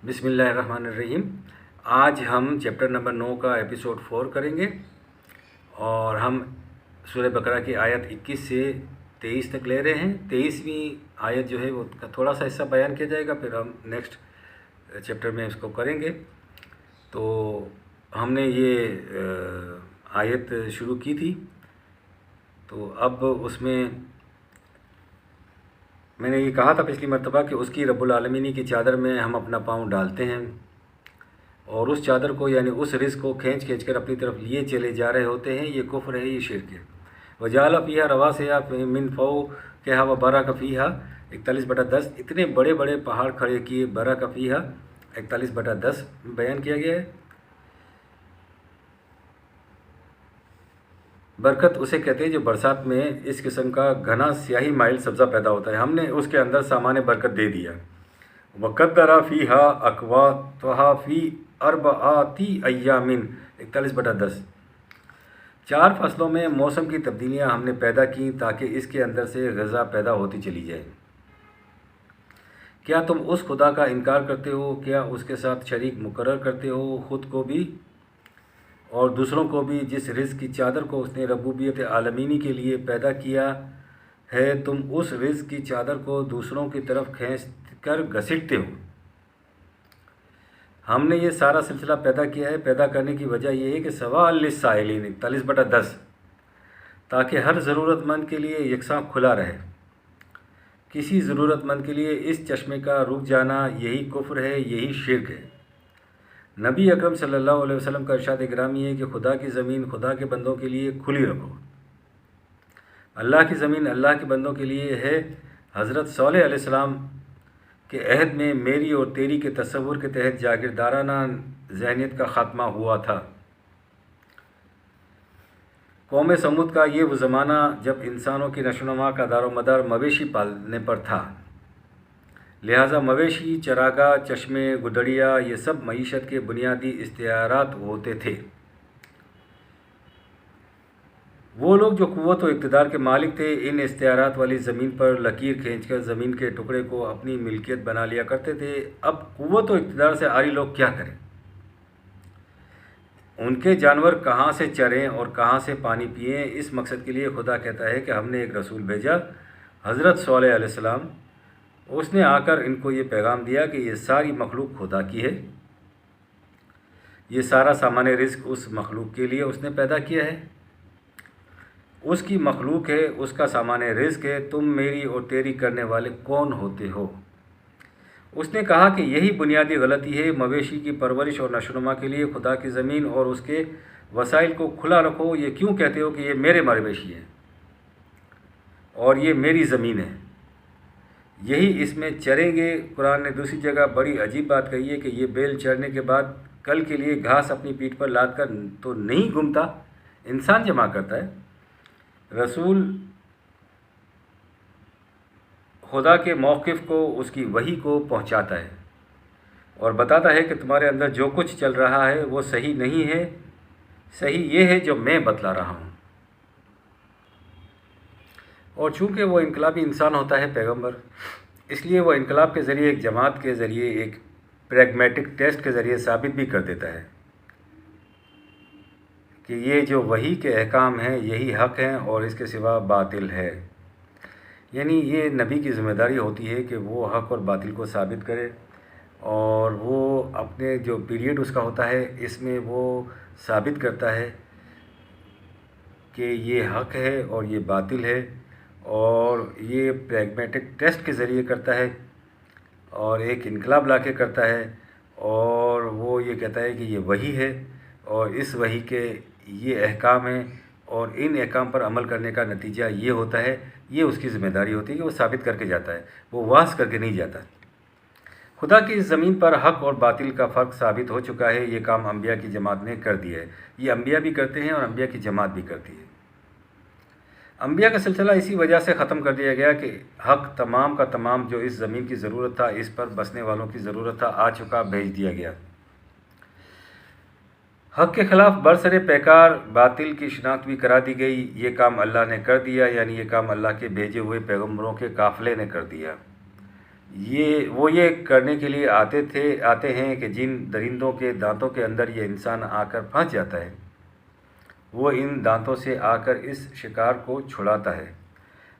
بسم اللہ الرحمن الرحیم۔ آج ہم چیپٹر نمبر 9 کا ایپیسوڈ 4 کریں گے اور ہم سورہ بقرہ کی آیت 21 سے 23 تک لے رہے ہیں۔ 23ویں آیت جو ہے وہ کا تھوڑا سا حصہ بیان کیا جائے گا، پھر ہم نیکسٹ چیپٹر میں اس کو کریں گے۔ تو ہم نے یہ آیت شروع کی تھی، تو اب اس میں نے یہ کہا تھا پچھلی مرتبہ کہ اس کی رب العالمینی کی چادر میں ہم اپنا پاؤں ڈالتے ہیں اور اس چادر کو یعنی اس رزق کو کھینچ کر اپنی طرف لیے چلے جا رہے ہوتے ہیں۔ یہ کفر ہے، یہ شرک ہے۔ وجعل فیہا رواسیا من فوقہا وبارک فیہا 41/10 اتنے بڑے بڑے پہاڑ کھڑے کیے، بارک فیہا 41/10 بیان کیا گیا ہے۔ برکت اسے کہتے ہیں جو برسات میں اس قسم کا گھنا سیاہی مائل سبزہ پیدا ہوتا ہے، ہم نے اس کے اندر سامان برکت دے دیا۔ وقدر فیہا اقواتہا فی 4 ایام 41/10 4 فصلوں میں موسم کی تبدیلیاں ہم نے پیدا کی تاکہ اس کے اندر سے غذا پیدا ہوتی چلی جائے۔ کیا تم اس خدا کا انکار کرتے ہو؟ کیا اس کے ساتھ شریک مقرر کرتے ہو، خود کو بھی اور دوسروں کو بھی، جس رزق کی چادر کو اس نے ربوبیت عالمینی کے لیے پیدا کیا ہے؟ تم اس رزق کی چادر کو دوسروں کی طرف کھینچ کر گھسیٹتے ہو۔ ہم نے یہ سارا سلسلہ پیدا کیا ہے۔ پیدا کرنے کی وجہ یہ ہے کہ سواء للسائلین 41/10 تاکہ ہر ضرورت مند کے لیے یکساں کھلا رہے۔ کسی ضرورت مند کے لیے اس چشمے کا رک جانا یہی کفر ہے، یہی شرک ہے۔ نبی اکرم صلی اللہ علیہ وسلم کا ارشاد گرامی ہے کہ خدا کی زمین خدا کے بندوں کے لیے کھلی رکھو۔ اللہ کی زمین اللہ کے بندوں کے لیے ہے۔ حضرت صالح علیہ السلام کے عہد میں میری اور تیری کے تصور کے تحت جاگیردارانہ ذہنیت کا خاتمہ ہوا تھا۔ قوم سمود کا یہ وہ زمانہ جب انسانوں کی نشو و نما کا دار و مدار مویشی پالنے پر تھا، لہٰذا مویشی، چراگاہ، چشمے، گدڑیا یہ سب معیشت کے بنیادی اختیارات ہوتے تھے۔ وہ لوگ جو قوت و اقتدار کے مالک تھے ان اختیارات والی زمین پر لکیر کھینچ کر زمین کے ٹکڑے کو اپنی ملکیت بنا لیا کرتے تھے۔ اب قوت و اقتدار سے عاری لوگ کیا کریں؟ ان کے جانور کہاں سے چریں اور کہاں سے پانی پئیں؟ اس مقصد کے لیے خدا کہتا ہے کہ ہم نے ایک رسول بھیجا، حضرت صالح علیہ السلام۔ اس نے آ کر ان کو یہ پیغام دیا کہ یہ ساری مخلوق خدا کی ہے، یہ سارا سامان رزق اس مخلوق کے لیے اس نے پیدا کیا ہے، اس کی مخلوق ہے، اس کا سامان رزق ہے۔ تم میری اور تیری کرنے والے کون ہوتے ہو؟ اس نے کہا کہ یہی بنیادی غلطی ہے۔ مویشی کی پرورش اور نشو و نما کے لیے خدا کی زمین اور اس کے وسائل کو کھلا رکھو۔ یہ کیوں کہتے ہو کہ یہ میرے مویشی ہیں اور یہ میری زمین ہے، یہی اس میں چریں گے؟ قرآن نے دوسری جگہ بڑی عجیب بات کہی ہے کہ یہ بیل چرنے کے بعد کل کے لیے گھاس اپنی پیٹھ پر لاد کر تو نہیں گھومتا، انسان جمع کرتا ہے۔ رسول خدا کے موقف کو، اس کی وحی کو پہنچاتا ہے اور بتاتا ہے کہ تمہارے اندر جو کچھ چل رہا ہے وہ صحیح نہیں ہے، صحیح یہ ہے جو میں بتلا رہا ہوں۔ اور چونکہ وہ انقلابی انسان ہوتا ہے پیغمبر، اس لیے وہ انقلاب کے ذریعے، ایک جماعت کے ذریعے، ایک پریگمیٹک ٹیسٹ کے ذریعے ثابت بھی کر دیتا ہے کہ یہ جو وحی کے احکام ہیں یہی حق ہیں اور اس کے سوا باطل ہے۔ یعنی یہ نبی کی ذمہ داری ہوتی ہے کہ وہ حق اور باطل کو ثابت کرے، اور وہ اپنے جو پیریڈ اس کا ہوتا ہے اس میں وہ ثابت کرتا ہے کہ یہ حق ہے اور یہ باطل ہے، اور یہ پریگمیٹک ٹیسٹ کے ذریعے کرتا ہے اور ایک انقلاب لا کے کرتا ہے، اور وہ یہ کہتا ہے کہ یہ وحی ہے اور اس وحی کے یہ احکام ہیں اور ان احکام پر عمل کرنے کا نتیجہ یہ ہوتا ہے۔ یہ اس کی ذمہ داری ہوتی ہے کہ وہ ثابت کر کے جاتا ہے، وہ واضح کر کے نہیں جاتا۔ خدا کی اس زمین پر حق اور باطل کا فرق ثابت ہو چکا ہے۔ یہ کام انبیاء کی جماعت نے کر دیا ہے، یہ انبیاء بھی کرتے ہیں اور انبیاء کی جماعت بھی کرتی ہے۔ انبیاء کا سلسلہ اسی وجہ سے ختم کر دیا گیا کہ حق تمام کا تمام جو اس زمین کی ضرورت تھا، اس پر بسنے والوں کی ضرورت تھا، آ چکا، بھیج دیا گیا۔ حق کے خلاف برسر پیکار باطل کی شناخت بھی کرا دی گئی۔ یہ کام اللہ نے کر دیا، یعنی یہ کام اللہ کے بھیجے ہوئے پیغمبروں کے قافلے نے کر دیا۔ یہ کرنے کے لیے آتے ہیں کہ جن درندوں کے دانتوں کے اندر یہ انسان آ کر پھنس جاتا ہے وہ ان دانتوں سے آ کر اس شکار کو چھڑاتا ہے۔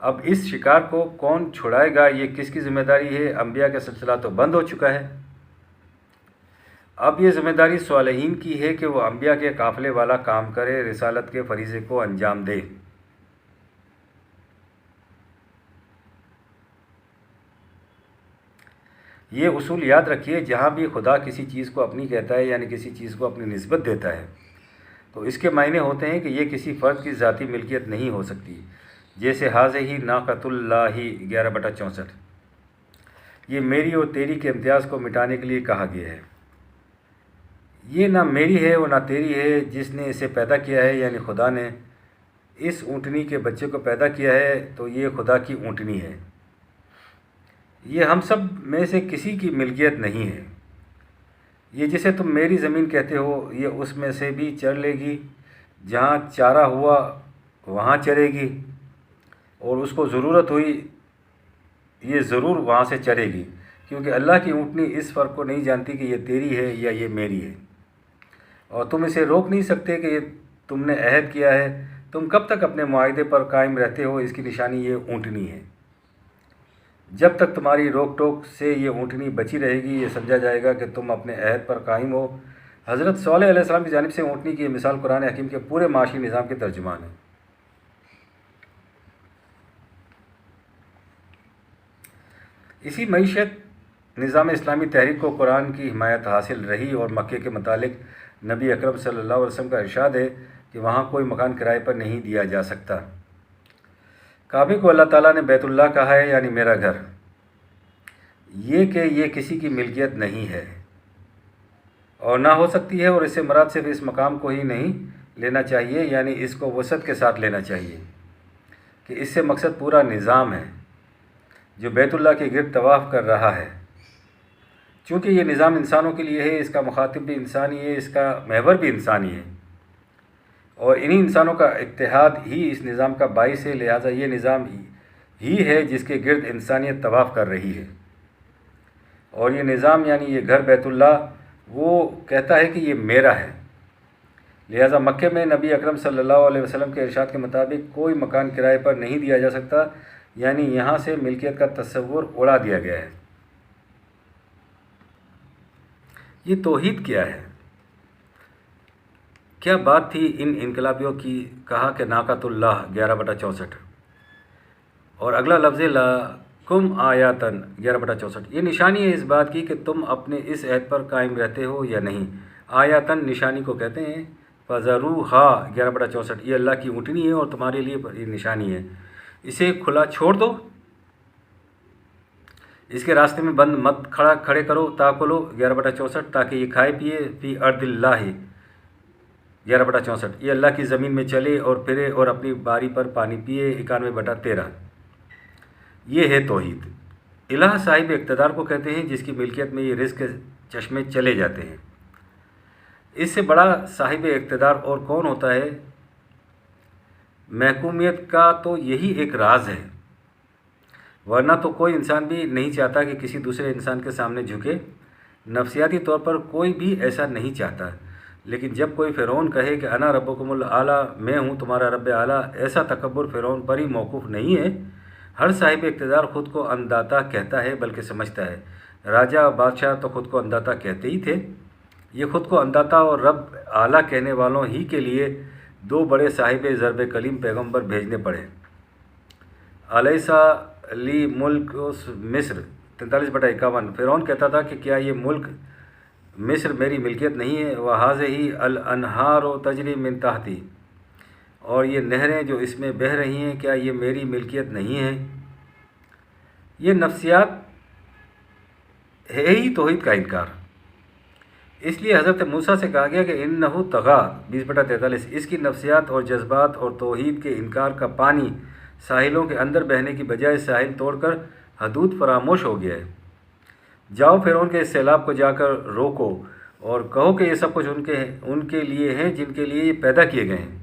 اب اس شکار کو کون چھڑائے گا، یہ کس کی ذمہ داری ہے؟ انبیاء کا سلسلہ تو بند ہو چکا ہے۔ اب یہ ذمہ داری صالحین کی ہے کہ وہ انبیاء کے قافلے والا کام کرے، رسالت کے فریضے کو انجام دے۔ یہ اصول یاد رکھیے، جہاں بھی خدا کسی چیز کو اپنی کہتا ہے یعنی کسی چیز کو اپنی نسبت دیتا ہے تو اس کے معنی ہوتے ہیں کہ یہ کسی فرد کی ذاتی ملکیت نہیں ہو سکتی، جیسے حاذہ ناقۃ اللہ 11/64، یہ میری اور تیری کے امتیاز کو مٹانے کے لیے کہا گیا ہے۔ یہ نہ میری ہے اور نہ تیری ہے، جس نے اسے پیدا کیا ہے یعنی خدا نے اس اونٹنی کے بچے کو پیدا کیا ہے تو یہ خدا کی اونٹنی ہے، یہ ہم سب میں سے کسی کی ملکیت نہیں ہے۔ یہ جسے تم میری زمین کہتے ہو یہ اس میں سے بھی چر لے گی، جہاں چارہ ہوا وہاں چرے گی، اور اس کو ضرورت ہوئی یہ ضرور وہاں سے چرے گی، کیونکہ اللہ کی اونٹنی اس فرق کو نہیں جانتی کہ یہ تیری ہے یا یہ میری ہے، اور تم اسے روک نہیں سکتے کہ یہ تم نے عہد کیا ہے۔ تم کب تک اپنے معاہدے پر قائم رہتے ہو؟ اس کی نشانی یہ اونٹنی ہے۔ جب تک تمہاری روک ٹوک سے یہ اونٹنی بچی رہے گی یہ سمجھا جائے گا کہ تم اپنے عہد پر قائم ہو۔ حضرت صالح علیہ السلام کی جانب سے اونٹنی کی یہ مثال قرآن حکیم کے پورے معاشی نظام کے ترجمان ہے۔ اسی معیشت نظام اسلامی تحریک کو قرآن کی حمایت حاصل رہی، اور مکے کے متعلق نبی اکرم صلی اللہ علیہ وسلم کا ارشاد ہے کہ وہاں کوئی مکان کرائے پر نہیں دیا جا سکتا۔ کعبے کو اللہ تعالیٰ نے بیت اللہ کہا ہے یعنی میرا گھر، یہ کہ یہ کسی کی ملکیت نہیں ہے اور نہ ہو سکتی ہے، اور اس سے مراد صرف اس مقام کو ہی نہیں لینا چاہیے یعنی اس کو وسعت کے ساتھ لینا چاہیے کہ اس سے مقصد پورا نظام ہے جو بیت اللہ کے گرد طواف کر رہا ہے۔ چونکہ یہ نظام انسانوں کے لیے ہے، اس کا مخاطب بھی انسانی ہے، اس کا محور بھی انسانی ہے، اور انہی انسانوں کا اتحاد ہی اس نظام کا باعث ہے، لہٰذا یہ نظام ہی ہے جس کے گرد انسانیت طواف کر رہی ہے، اور یہ نظام یعنی یہ گھر بیت اللہ وہ کہتا ہے کہ یہ میرا ہے۔ لہٰذا مکے میں نبی اکرم صلی اللہ علیہ وسلم کے ارشاد کے مطابق کوئی مکان کرائے پر نہیں دیا جا سکتا، یعنی یہاں سے ملکیت کا تصور اڑا دیا گیا ہے۔ یہ توحید کیا ہے؟ کیا بات تھی ان انقلابیوں کی؟ کہا کہ ناقۃ اللہ 11/64، اور اگلا لفظ لکم آیاتن 11/64، یہ نشانی ہے اس بات کی کہ تم اپنے اس عہد پر قائم رہتے ہو یا نہیں۔ آیاتن نشانی کو کہتے ہیں، فَذَرُوهَا 11/64، یہ اللہ کی اونٹنی ہے اور تمہارے لیے یہ نشانی ہے، اسے کھلا چھوڑ دو، اس کے راستے میں بند مت کھڑے کرو، تاکلو 11/64، تاکہ یہ کھائے پیے، فی ارض اللہ 11/64، یہ اللہ کی زمین میں چلے اور پھرے اور اپنی باری پر پانی پیے 91/13۔ یہ ہے توحید۔ الہ صاحب اقتدار کو کہتے ہیں جس کی ملکیت میں یہ رزق کے چشمے چلے جاتے ہیں۔ اس سے بڑا صاحب اقتدار اور کون ہوتا ہے؟ محکومیت کا تو یہی ایک راز ہے، ورنہ تو کوئی انسان بھی نہیں چاہتا کہ کسی دوسرے انسان کے سامنے جھکے، نفسیاتی طور پر کوئی بھی ایسا نہیں چاہتا، لیکن جب کوئی فرعون کہے کہ انا ربکم الاعلیٰ، میں ہوں تمہارا رب اعلیٰ، ایسا تکبر فرعون پر ہی موقوف نہیں ہے۔ ہر صاحب اقتدار خود کو انداتا کہتا ہے بلکہ سمجھتا ہے، راجہ اور بادشاہ تو خود کو انداتا کہتے ہی تھے۔ یہ خود کو انداتا اور رب اعلیٰ کہنے والوں ہی کے لیے دو بڑے صاحب ضرب کلیم پیغمبر بھیجنے پڑے۔ علیسا لی ملک مصر 43/51، فرعون کہتا تھا کہ کیا یہ ملک مصر میری ملکیت نہیں ہے؟ وَهَٰذِهِ الْأَنْهَارُ تَجْرِي مِن تَحْتِي، اور یہ نہریں جو اس میں بہہ رہی ہیں کیا یہ میری ملکیت نہیں ہے؟ یہ نفسیات ہے ہی توحید کا انکار۔ اس لیے حضرت موسیٰ سے کہا گیا کہ اِنَّهُ طَغَىٰ 20/43، اس کی نفسیات اور جذبات اور توحید کے انکار کا پانی ساحلوں کے اندر بہنے کی بجائے ساحل توڑ کر حدود فراموش ہو گیا ہے۔ جاؤ فرعون کے اس سیلاب کو جا کر روکو اور کہو کہ یہ سب کچھ ان کے لیے ہیں جن کے لیے یہ پیدا کیے گئے ہیں۔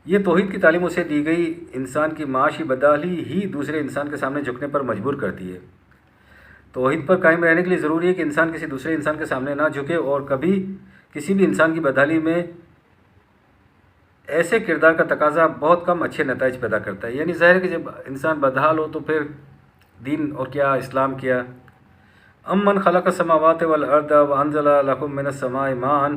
یہ توحید کی تعلیم اسے دی گئی انسان کی معاشی بدحالی ہی دوسرے انسان کے سامنے جھکنے پر مجبور کرتی ہے۔ توحید پر قائم رہنے کے لیے ضروری ہے کہ انسان کسی دوسرے انسان کے سامنے نہ جھکے، اور کبھی کسی بھی انسان کی بدحالی میں ایسے کردار کا تقاضا بہت کم اچھے نتائج پیدا کرتا ہے۔ یعنی ظاہر ہے کہ جب انسان بدحال ہو تو پھر دین اور کیا اسلام کیا۔ امن خلق السماوات والارض وانزل لکم من السماء ماء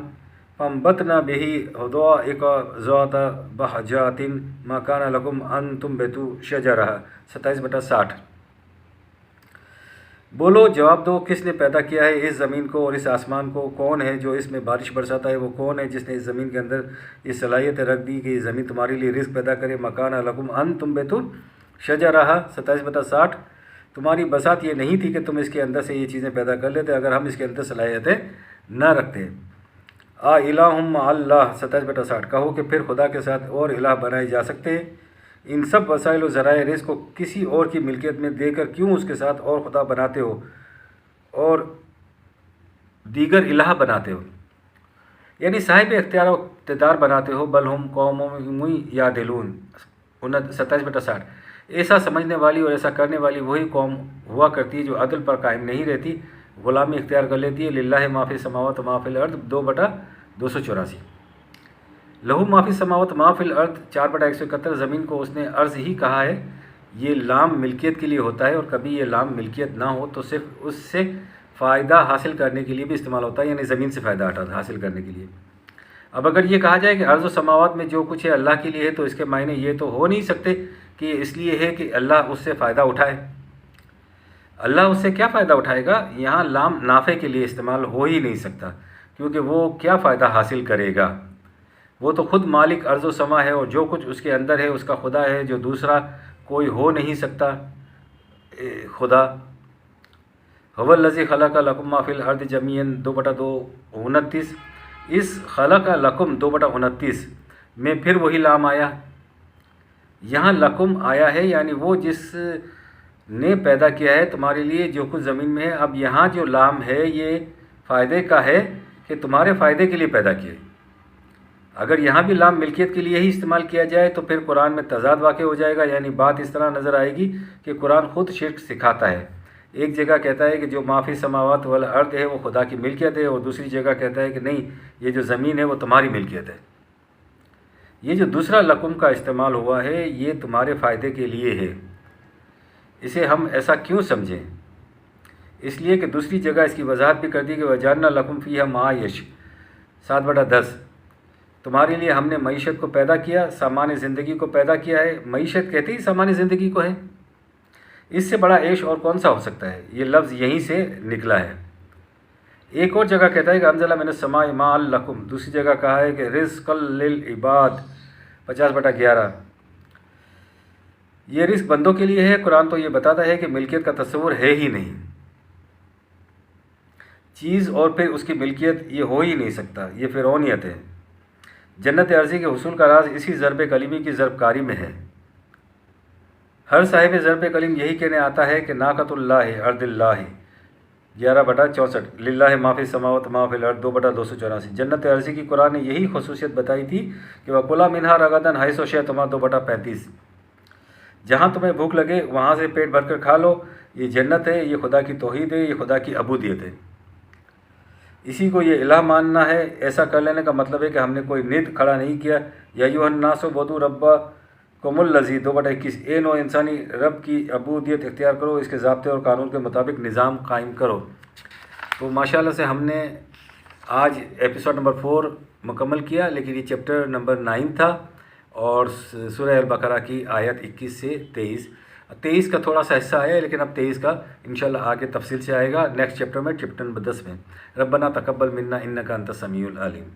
فانبتنا به حدائق ذات بہجات ما کان لکم ان تنبتوا شجرها 27/60۔ بولو، جواب دو، کس نے پیدا کیا ہے اس زمین کو اور اس آسمان کو؟ کون ہے جو اس میں بارش برساتا ہے؟ وہ کون ہے جس نے اس زمین کے اندر یہ صلاحیت رکھ دی کہ یہ زمین تمہارے لیے رزق پیدا کرے؟ مکان لکم ان تنبتوا شجرها 27/60۔ تمہاری بساط یہ نہیں تھی کہ تم اس کے اندر سے یہ چیزیں پیدا کر لیتے اگر ہم اس کے اندر صلاحیتیں نہ رکھتے۔ الہ مع اللہ 27/60۔ کہو کہ پھر خدا کے ساتھ اور الہ بنائے جا سکتے ہیں؟ ان سب وسائل و ذرائع رزق کو کسی اور کی ملکیت میں دے کر کیوں اس کے ساتھ اور خدا بناتے ہو اور دیگر الہ بناتے ہو؟ یعنی صاحب اختیار و اقتدار بناتے ہو۔ بل ہم قوم یعدلون 27/60۔ ایسا سمجھنے والی اور ایسا کرنے والی وہی قوم ہوا کرتی ہے جو عدل پر قائم نہیں رہتی، غلامی اختیار کر لیتی ہے۔ للہ ما فی السماوات و ما فی الارض 2/284۔ لہو ما فی السماوات ما فی الارض 4/171۔ زمین کو اس نے ارض ہی کہا ہے۔ یہ لام ملکیت کے لیے ہوتا ہے، اور کبھی یہ لام ملکیت نہ ہو تو صرف اس سے فائدہ حاصل کرنے کے لیے بھی استعمال ہوتا ہے، یعنی زمین سے فائدہ حاصل کرنے کے لیے۔ اب اگر یہ کہا جائے کہ ارض و سماوات میں جو کچھ ہے اللہ کے لیے ہے، تو اس کے معنی یہ تو ہو نہیں سکتے کہ اس لیے ہے کہ اللہ اس سے فائدہ اٹھائے۔ اللہ اس سے کیا فائدہ اٹھائے گا؟ یہاں لام نافع کے لیے استعمال ہو ہی نہیں سکتا، کیونکہ وہ کیا فائدہ حاصل کرے گا؟ وہ تو خود مالک ارض و سما ہے، اور جو کچھ اس کے اندر ہے اس کا خدا ہے، جو دوسرا کوئی ہو نہیں سکتا خدا۔ هو الذی خلق لکم ما فی الارض جمیعا 2/229۔ اس خلق لکم 2/29 میں پھر وہی لام آیا۔ یہاں لکم آیا ہے، یعنی وہ جس نے پیدا کیا ہے تمہارے لیے جو کچھ زمین میں ہے۔ اب یہاں جو لام ہے یہ فائدے کا ہے کہ تمہارے فائدے کے لیے پیدا کیا ہے۔ اگر یہاں بھی لام ملکیت کے لیے ہی استعمال کیا جائے تو پھر قرآن میں تضاد واقع ہو جائے گا، یعنی بات اس طرح نظر آئے گی کہ قرآن خود شرک سکھاتا ہے۔ ایک جگہ کہتا ہے کہ جو ما فی السماوات والارض ہے وہ خدا کی ملکیت ہے، اور دوسری جگہ کہتا ہے کہ نہیں، یہ جو زمین ہے وہ تمہاری ملکیت ہے۔ یہ جو دوسرا لکم کا استعمال ہوا ہے یہ تمہارے فائدے کے لیے ہے۔ اسے ہم ایسا کیوں سمجھیں؟ اس لیے کہ دوسری جگہ اس کی وضاحت بھی کر دی کہ وَجَعَلْنَا لَكُمْ فِيهَا مَعَائِشَ 7/10۔ تمہارے لیے ہم نے معیشت کو پیدا کیا، سامان زندگی کو پیدا کیا ہے۔ معیشت کہتے ہی سامان زندگی کو ہے، اس سے بڑا عیش اور کون سا ہو سکتا ہے؟ یہ لفظ یہیں سے نکلا ہے۔ ایک اور جگہ کہتا ہے کہ انزل من السماء ماء لکم، دوسری جگہ کہا ہے کہ رزقا للعباد 50/11۔ یہ رزق بندوں کے لیے ہے۔ قرآن تو یہ بتاتا ہے کہ ملکیت کا تصور ہے ہی نہیں، چیز اور پھر اس کی ملکیت یہ ہو ہی نہیں سکتا، یہ فرعونیت ہے۔ جنت عرضی کے حصول کا راز اسی ضرب کلیمی کی ضرب کاری میں ہے۔ ہر صاحب ضرب کلیم یہی کہنے آتا ہے کہ ناقۃ اللہ ارض اللہ 11/64۔ للہ ما فی السماوات ما فی الارض 2/284۔ جنت عرضی کی قرآن نے یہی خصوصیت بتائی تھی کہ وَكُلَا مِنْهَا رَغَدًا حَيْثُ شِئْتُمَا 2/35۔ جہاں تمہیں بھوک لگے وہاں سے پیٹ بھر کر کھا لو۔ یہ جنت ہے، یہ خدا کی توحید ہے، یہ خدا کی عبودیت ہے۔ اسی کو یہ الہ ماننا ہے۔ ایسا کر لینے کا مطلب ہے کہ ہم نے کوئی ند کھڑا نہیں کیا۔ یا ایھا الناس اعبدوا ربکم الذی 2/21۔ اے نو انسانی، رب کی عبودیت اختیار کرو، اس کے ضابطے اور قانون کے مطابق نظام قائم کرو۔ تو ماشاءاللہ سے ہم نے آج ایپیسوڈ نمبر 4 مکمل کیا، لیکن یہ چیپٹر نمبر 9 تھا، اور سورہ البقرہ کی آیت 21 سے 23 کا تھوڑا سا حصہ ہے، لیکن اب 23 کا انشاءاللہ آگے تفصیل سے آئے گا نیکسٹ چیپٹر میں، چیپٹر نمبر 10 میں۔ ربنا تقبل منا انک انت السمیع العلیم۔